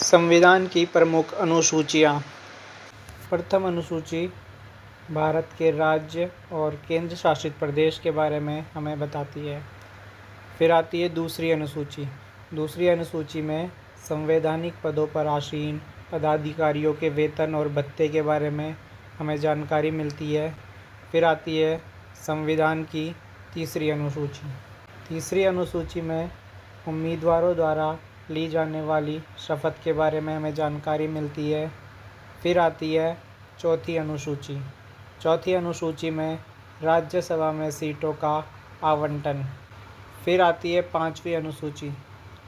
संविधान की प्रमुख अनुसूचियाँ। प्रथम अनुसूची भारत के राज्य और केंद्र शासित प्रदेश के बारे में हमें बताती है। फिर आती है दूसरी अनुसूची। दूसरी अनुसूची में संवैधानिक पदों पर आसीन पदाधिकारियों के वेतन और भत्ते के बारे में हमें जानकारी मिलती है। फिर आती है संविधान की तीसरी अनुसूची। तीसरी अनुसूची में उम्मीदवारों द्वारा ली जाने वाली शपथ के बारे में हमें जानकारी मिलती है। फिर आती है चौथी अनुसूची। चौथी अनुसूची में राज्यसभा में सीटों का आवंटन। फिर आती है पांचवी अनुसूची,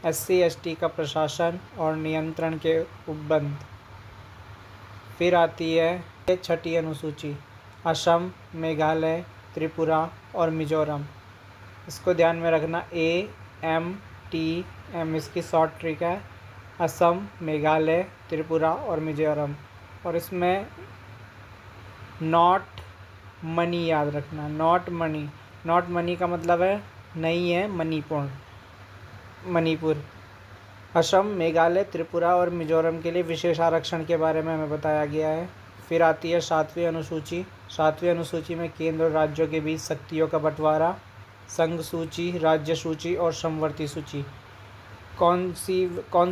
SC/ST का प्रशासन और नियंत्रण के उपबंध। फिर आती है छठी अनुसूची, असम, मेघालय, त्रिपुरा और मिजोरम। इसको ध्यान में रखना, AMTM इसकी शॉर्ट ट्रिक है, असम, मेघालय, त्रिपुरा और मिजोरम। और इसमें नॉट मनी याद रखना, नॉट मनी। नॉट मनी का मतलब है नहीं है मणिपुर। असम, मेघालय, त्रिपुरा और मिजोरम के लिए विशेष आरक्षण के बारे में हमें बताया गया है। फिर आती है सातवीं अनुसूची। सातवीं अनुसूची में केंद्र और राज्यों के बीच शक्तियों का बंटवारा, संघ सूची, राज्य सूची और समवर्ती सूची। कौन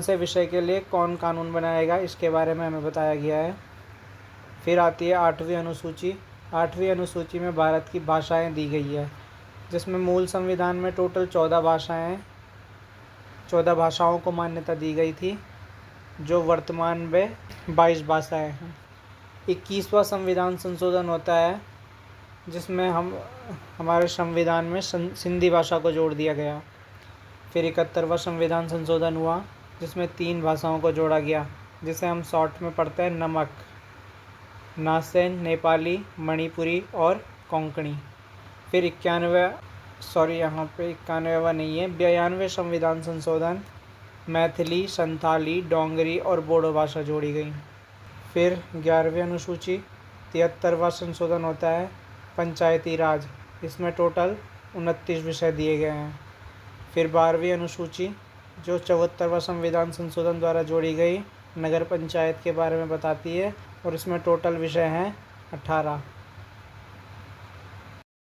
से विषय के लिए कौन कानून बनाएगा, इसके बारे में हमें बताया गया है। फिर आती है आठवीं अनुसूची। आठवीं अनुसूची में भारत की भाषाएं दी गई है, जिसमें मूल संविधान में टोटल 14 भाषाओं को मान्यता दी गई थी, जो वर्तमान में 22 भाषाएं हैं। 21वां संविधान संशोधन होता है, जिसमें हमारे संविधान में सिंधी भाषा को जोड़ दिया गया। फिर 71वां संविधान संशोधन हुआ, जिसमें 3 भाषाओं को जोड़ा गया, जिसे हम शॉर्ट में पढ़ते हैं नमक, नासेन, नेपाली, मणिपुरी और कोंकणी। फिर 92वें संविधान संशोधन, मैथिली, संथाली, डोंगरी और बोडो भाषा जोड़ी गई। फिर 11वीं अनुसूची, 73वां संशोधन होता है, पंचायती राज। इसमें टोटल 29 विषय दिए गए हैं। फिर 12वीं अनुसूची, जो 74वां संविधान संशोधन द्वारा जोड़ी गई, नगर पंचायत के बारे में बताती है, और इसमें टोटल विषय हैं 18।